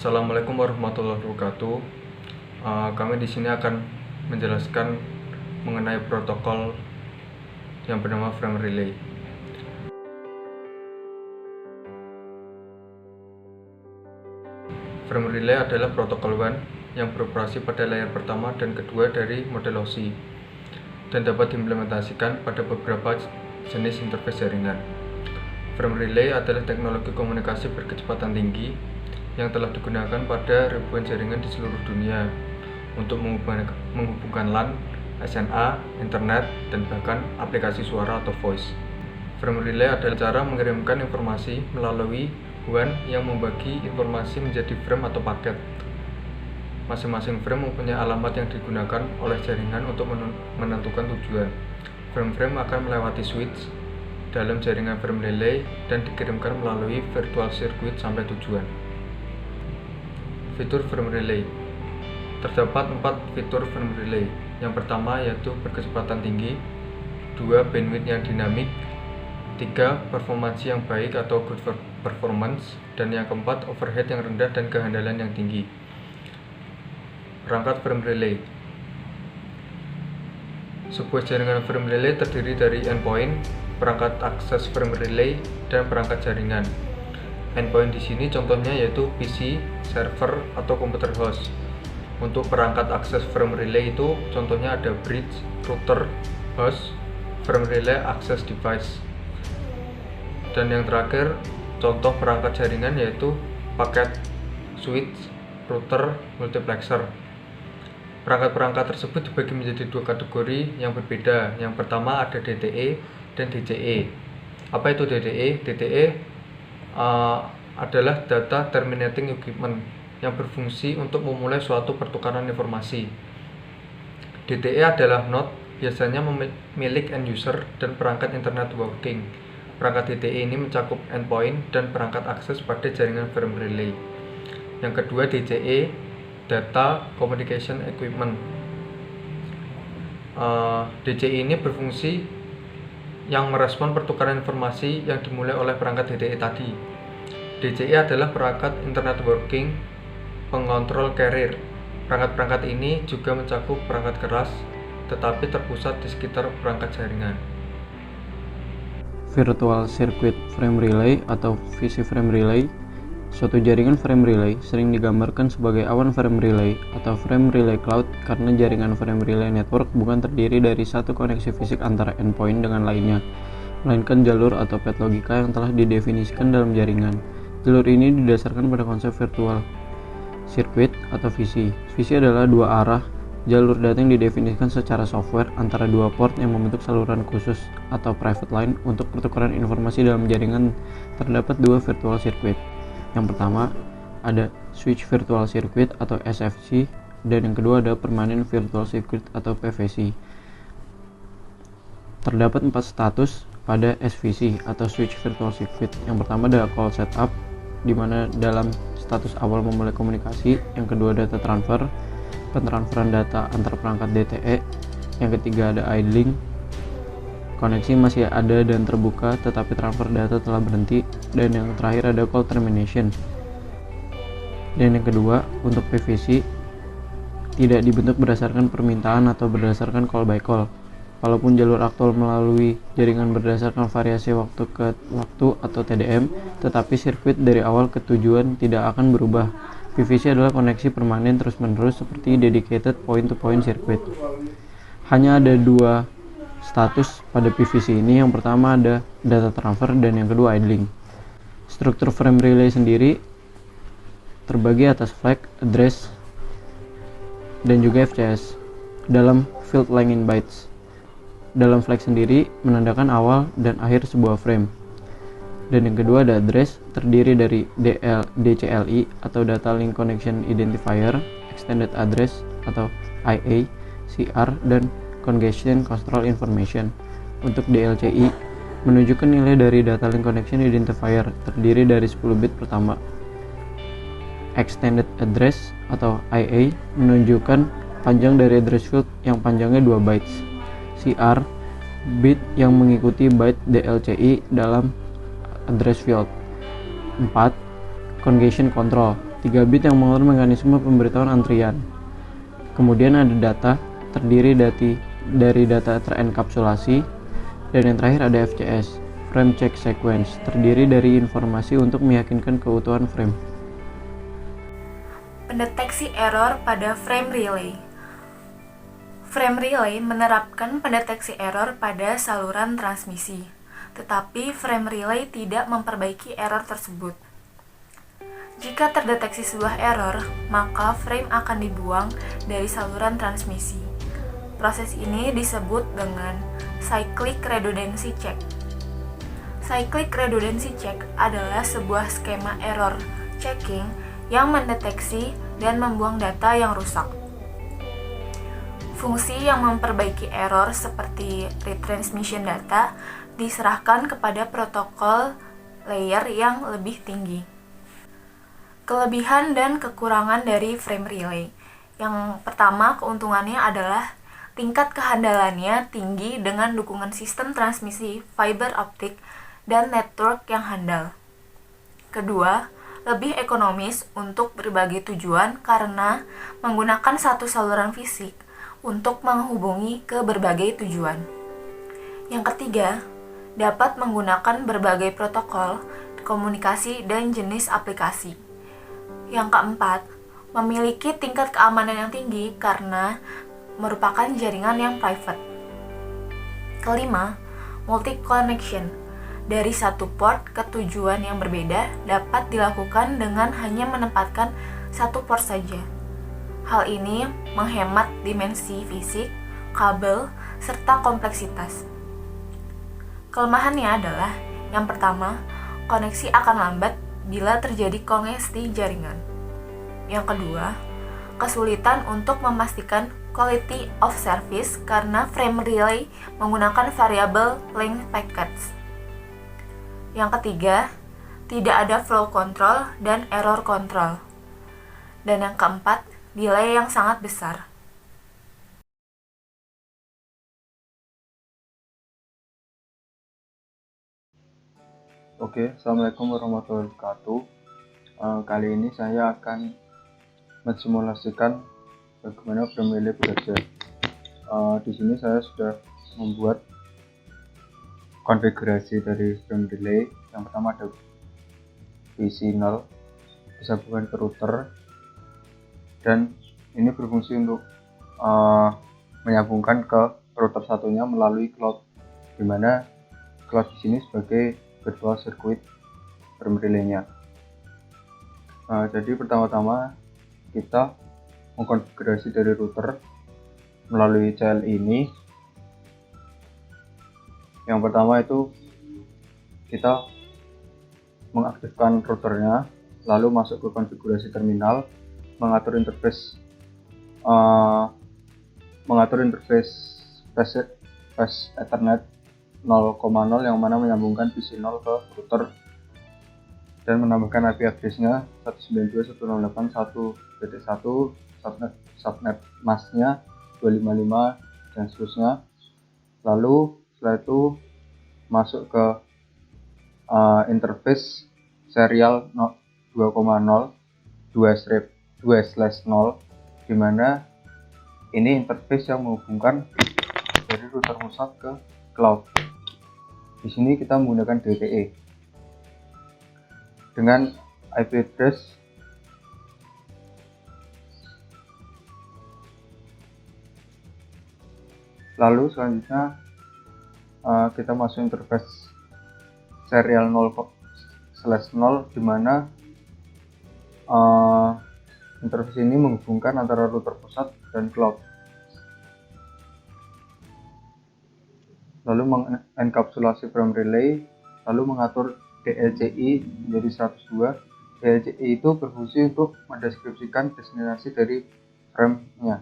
Assalamualaikum warahmatullahi wabarakatuh. Kami di sini akan menjelaskan mengenai protokol yang bernama frame relay. Frame relay adalah protokol WAN yang beroperasi pada layar pertama dan kedua dari model OSI dan dapat diimplementasikan pada beberapa jenis interface jaringan. Frame relay adalah teknologi komunikasi berkecepatan tinggi yang telah digunakan pada ribuan jaringan di seluruh dunia untuk menghubungkan LAN, SNA, internet, dan bahkan aplikasi suara atau voice. Frame relay adalah cara mengirimkan informasi melalui WAN yang membagi informasi menjadi frame atau paket. Masing-masing frame mempunyai alamat yang digunakan oleh jaringan untuk menentukan tujuan. Frame-frame akan melewati switch dalam jaringan frame relay dan dikirimkan melalui virtual circuit sampai tujuan. Fitur frame relay. Terdapat 4 fitur frame relay. Yang pertama yaitu berkecepatan tinggi, 2 bandwidth yang dinamik, 3 performansi yang baik atau good performance, dan yang keempat overhead yang rendah dan kehandalan yang tinggi. Perangkat frame relay. Sebuah jaringan frame relay terdiri dari endpoint, perangkat akses frame relay, dan perangkat jaringan. Endpoint di sini contohnya yaitu PC, server, atau komputer host. Untuk perangkat akses frame relay itu contohnya ada bridge, router, host, frame relay access device. Dan yang terakhir, contoh perangkat jaringan yaitu paket, switch, router, multiplexer. Perangkat-perangkat tersebut dibagi menjadi 2 kategori yang berbeda. Yang pertama ada DTE dan DCE. Apa itu DTE? DTE adalah data terminating equipment yang berfungsi untuk memulai suatu pertukaran informasi. DTE adalah node biasanya milik end user dan perangkat internet working. Perangkat DTE ini mencakup endpoint dan perangkat akses pada jaringan frame relay. Yang kedua DCE, data communication equipment. DCE ini berfungsi yang merespon pertukaran informasi yang dimulai oleh perangkat DTE tadi. DCE adalah perangkat internet working pengontrol carrier. Perangkat-perangkat ini juga mencakup perangkat keras, tetapi terpusat di sekitar perangkat jaringan. Virtual Circuit Frame Relay atau VC Frame Relay. Suatu jaringan frame relay sering digambarkan sebagai awan frame relay atau frame relay cloud karena jaringan frame relay network bukan terdiri dari satu koneksi fisik antara endpoint dengan lainnya, melainkan jalur atau path logika yang telah didefinisikan dalam jaringan. Jalur ini didasarkan pada konsep virtual circuit atau VC. VC adalah dua arah jalur data yang didefinisikan secara software antara dua port yang membentuk saluran khusus atau private line. Untuk pertukaran informasi dalam jaringan terdapat 2 virtual circuit. Yang pertama ada switch virtual circuit atau SFC, dan yang kedua ada permanent virtual circuit atau PVC. Terdapat 4 status pada SVC atau switch virtual circuit. Yang pertama ada call setup, di mana dalam status awal memulai komunikasi. Yang kedua data transfer, pentransferan data antar perangkat DTE. Yang ketiga ada idling, koneksi masih ada dan terbuka tetapi transfer data telah berhenti. Dan yang terakhir ada call termination. Dan yang kedua untuk PVC tidak dibentuk berdasarkan permintaan atau berdasarkan call by call. Walaupun jalur aktual melalui jaringan berdasarkan variasi waktu ke waktu atau TDM, tetapi sirkuit dari awal ke tujuan tidak akan berubah. PVC adalah koneksi permanen terus-menerus seperti dedicated point-to-point circuit. Hanya ada 2 status pada PVC ini. Yang pertama ada data transfer dan yang kedua idling. Struktur frame relay sendiri terbagi atas flag, address, dan juga FCS dalam field length in bytes. Dalam flag sendiri menandakan awal dan akhir sebuah frame. Dan yang kedua ada address, terdiri dari DCLI atau Data Link Connection Identifier, Extended Address atau IA, CR, dan Congestion Control Information. Untuk DLCI menunjukkan nilai dari Data Link Connection Identifier, terdiri dari 10 bit pertama. Extended Address atau IA menunjukkan panjang dari address field yang panjangnya 2 bytes. CR, bit yang mengikuti byte DLCI dalam address field. 4. Congestion Control, 3 bit yang mengatur mekanisme pemberitahuan antrian. Kemudian ada data, terdiri dari data terenkapsulasi, dan yang terakhir ada FCS, frame check sequence, terdiri dari informasi untuk meyakinkan keutuhan frame. Pendeteksi error pada frame relay. Frame relay menerapkan pendeteksi error pada saluran transmisi, tetapi frame relay tidak memperbaiki error tersebut. Jika terdeteksi sebuah error, maka frame akan dibuang dari saluran transmisi. Proses ini disebut dengan cyclic redundancy check. Cyclic redundancy check adalah sebuah skema error checking yang mendeteksi dan membuang data yang rusak. Fungsi yang memperbaiki error seperti retransmission data diserahkan kepada protokol layer yang lebih tinggi. Kelebihan dan kekurangan dari frame relay. Yang pertama, keuntungannya adalah tingkat kehandalannya tinggi dengan dukungan sistem transmisi fiber optik dan network yang handal. Kedua, lebih ekonomis untuk berbagai tujuan karena menggunakan satu saluran fisik untuk menghubungi ke berbagai tujuan. Yang ketiga, dapat menggunakan berbagai protokol, komunikasi, dan jenis aplikasi. Yang keempat, memiliki tingkat keamanan yang tinggi karena merupakan jaringan yang private. Kelima, multi-connection. Dari satu port ke tujuan yang berbeda dapat dilakukan dengan hanya menempatkan satu port saja. Hal ini menghemat dimensi fisik, kabel, serta kompleksitas. Kelemahannya adalah, yang pertama, koneksi akan lambat bila terjadi kongesti jaringan. Yang kedua, kesulitan untuk memastikan quality of service karena frame relay menggunakan variable length packets. Yang ketiga, tidak ada flow control dan error control. Dan yang keempat, delay yang sangat besar. Oke, Assalamualaikum warahmatullahi wabarakatuh. Kali ini saya akan mensimulasikan bagaimana frame relay bekerja. Di sini saya sudah membuat konfigurasi dari frame relay. Yang pertama ada PC 0, disambungkan ke router, dan ini berfungsi untuk menyambungkan ke router satunya melalui cloud, dimana cloud di sini sebagai virtual circuit frame relay-nya. Jadi pertama-tama kita mengkonfigurasi dari router melalui CL ini. Yang pertama itu kita mengaktifkan routernya, lalu masuk ke konfigurasi terminal, mengatur interface fast Ethernet 0,0 yang mana menyambungkan PC 0 ke router dan menambahkan IP address-nya 192.168.1.1, subnet mask-nya 255 dan seterusnya. Lalu setelah itu masuk ke interface serial 2,0 2/0, dimana ini interface yang menghubungkan dari router pusat ke cloud. Di sini kita menggunakan DTE dengan IP address lalu selanjutnya kita masuk interface serial 0/0, dimana interface ini menghubungkan antara router pusat dan cloud. Lalu mengenkapsulasi frame relay, lalu mengatur DLCI menjadi 102. DLCI itu berfungsi untuk mendeskripsikan destinasi dari frame-nya.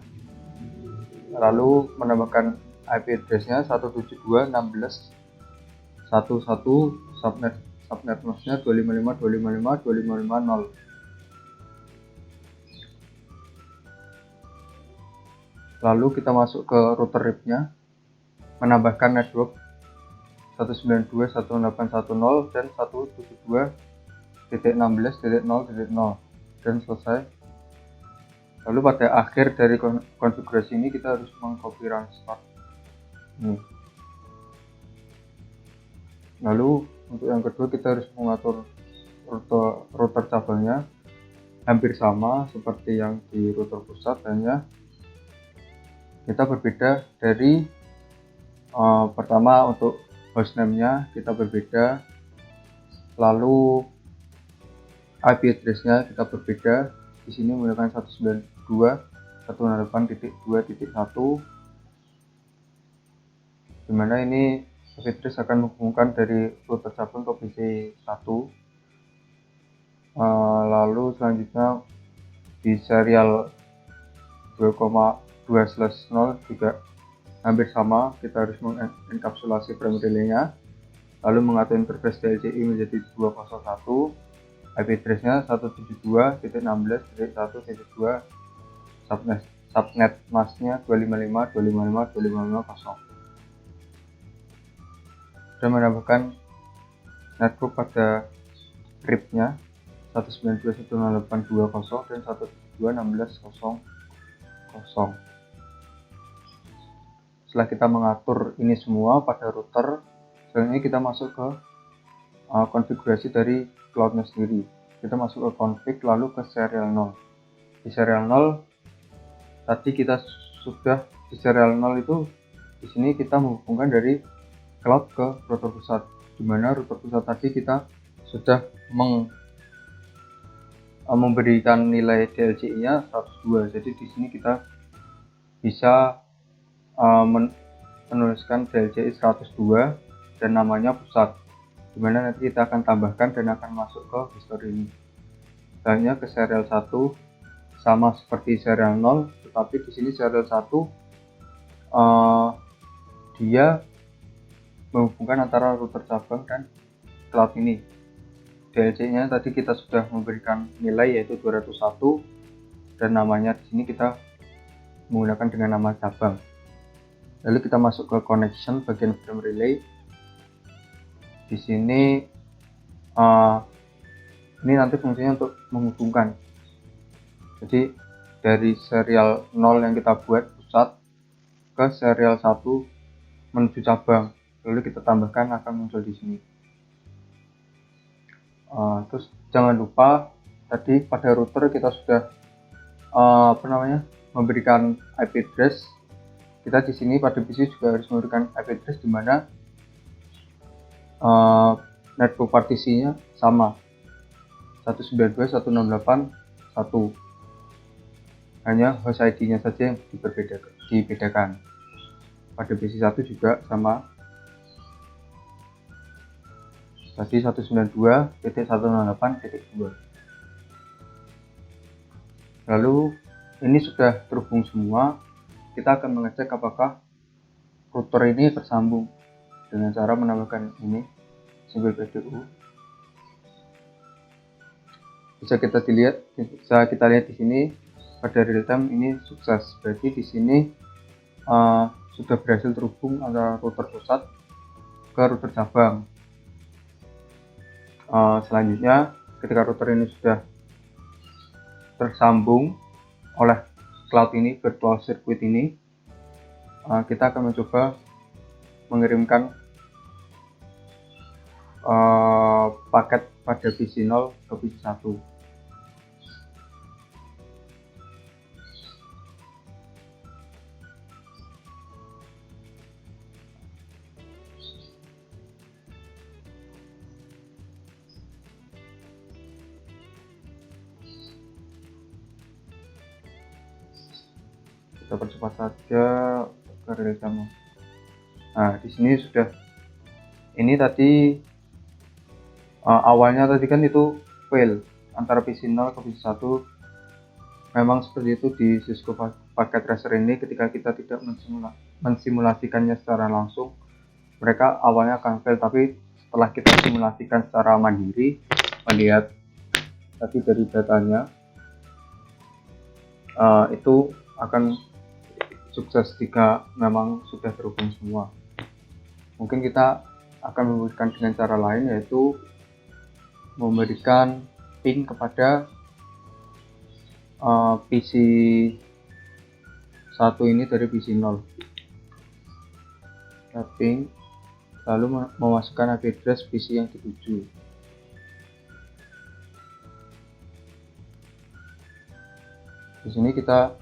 Lalu menambahkan IP address-nya 172.16.1.1, subnet mask-nya 255.255.255.0. Lalu kita masuk ke router RIP-nya, menambahkan network 192.168.1.0 dan 172.16.0.0. dan selesai. Lalu pada akhir dari konfigurasi ini kita harus mengcopy run start ini. Lalu untuk yang kedua kita harus mengatur router cabangnya hampir sama seperti yang di router pusat, hanya kita berbeda dari pertama untuk hostname-nya kita berbeda, lalu IP address-nya kita berbeda. Di sini menggunakan 192.168.2.1, dimana ini IP address akan menghubungkan dari router cabang ke PC 1. Lalu selanjutnya di serial 2,2/0 juga hampir sama, kita harus mengenkapsulasi frame relay-nya, lalu mengatur interface DLCI menjadi 201, IP address-nya 172.16.1.2, subnet mask-nya 255.255.255.0, dan menambahkan network pada RIP-nya 192.168.2.0 dan 172.16.0.0. Setelah kita mengatur ini semua pada router, selanjutnya kita masuk ke konfigurasi dari cloud-nya sendiri. Kita masuk ke config, lalu ke serial 0. Di serial 0 tadi kita sudah di serial 0 itu, di sini kita menghubungkan dari cloud ke router pusat, di mana router pusat tadi kita sudah memberikan nilai DLCI-nya 102. Jadi di sini kita bisa menuliskan DLCI 102 dan namanya pusat, dimana nanti kita akan tambahkan dan akan masuk ke history ini. Selanjutnya ke serial 1 sama seperti serial 0, tetapi di sini serial 1 dia menghubungkan antara router cabang dan cloud ini. DLC-nya tadi kita sudah memberikan nilai yaitu 201 dan namanya di sini kita menggunakan dengan nama cabang. Lalu kita masuk ke connection bagian frame relay. Di sini ini nanti fungsinya untuk menghubungkan. Jadi dari serial 0 yang kita buat pusat ke serial 1 menuju cabang, lalu kita tambahkan akan muncul di sini. Terus jangan lupa tadi pada router kita sudah memberikan IP address. Kita di sini pada PC juga harus memberikan IP address, di mana network partisinya sama 192.168.1, hanya host ID-nya saja yang dibedakan. Pada PC 1 juga sama, tadi 192.168.2. Lalu ini sudah terhubung semua. Kita akan mengecek apakah router ini tersambung dengan cara menambahkan ini simbol PDU. Bisa kita lihat di sini pada real time ini sukses. Berarti di sini sudah berhasil terhubung antara router pusat ke router cabang. Selanjutnya ketika router ini sudah tersambung oleh cloud ini, virtual circuit ini, kita akan mencoba mengirimkan paket pada PC 0 ke PC 1. Kita percepat saja ke real time. Nah, di sini sudah, ini tadi awalnya tadi kan itu fail antara PC 0 ke PC 1. Memang seperti itu di Cisco Packet Tracer ini, ketika kita tidak mensimulasikannya secara langsung, mereka awalnya akan fail, tapi setelah kita simulasikan secara mandiri, melihat tadi dari datanya, itu akan sukses jika memang sudah terhubung semua. Mungkin kita akan memberikan dengan cara lain, yaitu memberikan ping kepada PC 1 ini dari PC 0. Tapping, lalu memasukkan IP address PC yang dituju. Di sini kita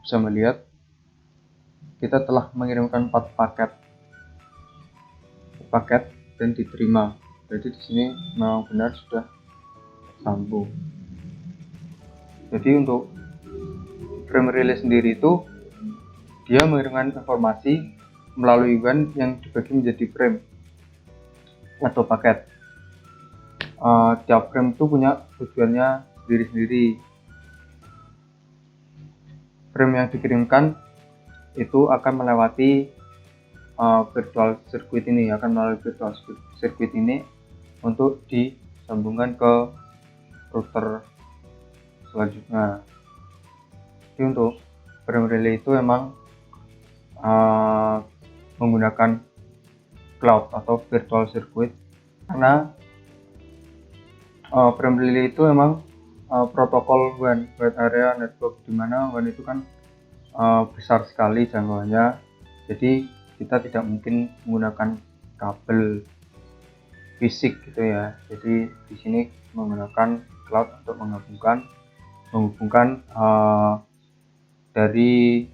bisa melihat kita telah mengirimkan 4 paket dan diterima. Jadi di sini memang benar sudah sambung. Jadi untuk frame relay sendiri itu dia mengirimkan informasi melalui WAN yang dibagi menjadi frame atau paket. Tiap frame itu punya tujuannya sendiri-sendiri. Frame yang dikirimkan itu akan melewati virtual circuit ini, untuk disambungkan ke router selanjutnya. Jadi untuk frame relay itu memang menggunakan cloud atau virtual circuit, karena frame relay itu memang protokol WAN, Wide Area Network, dimana WAN itu kan besar sekali jangkauannya, jadi kita tidak mungkin menggunakan kabel fisik gitu ya. Jadi di sini menggunakan cloud untuk menghubungkan dari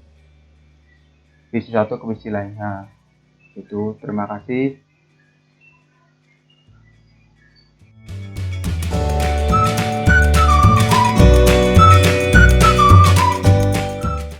PC 1 ke PC lainnya. Itu, terima kasih.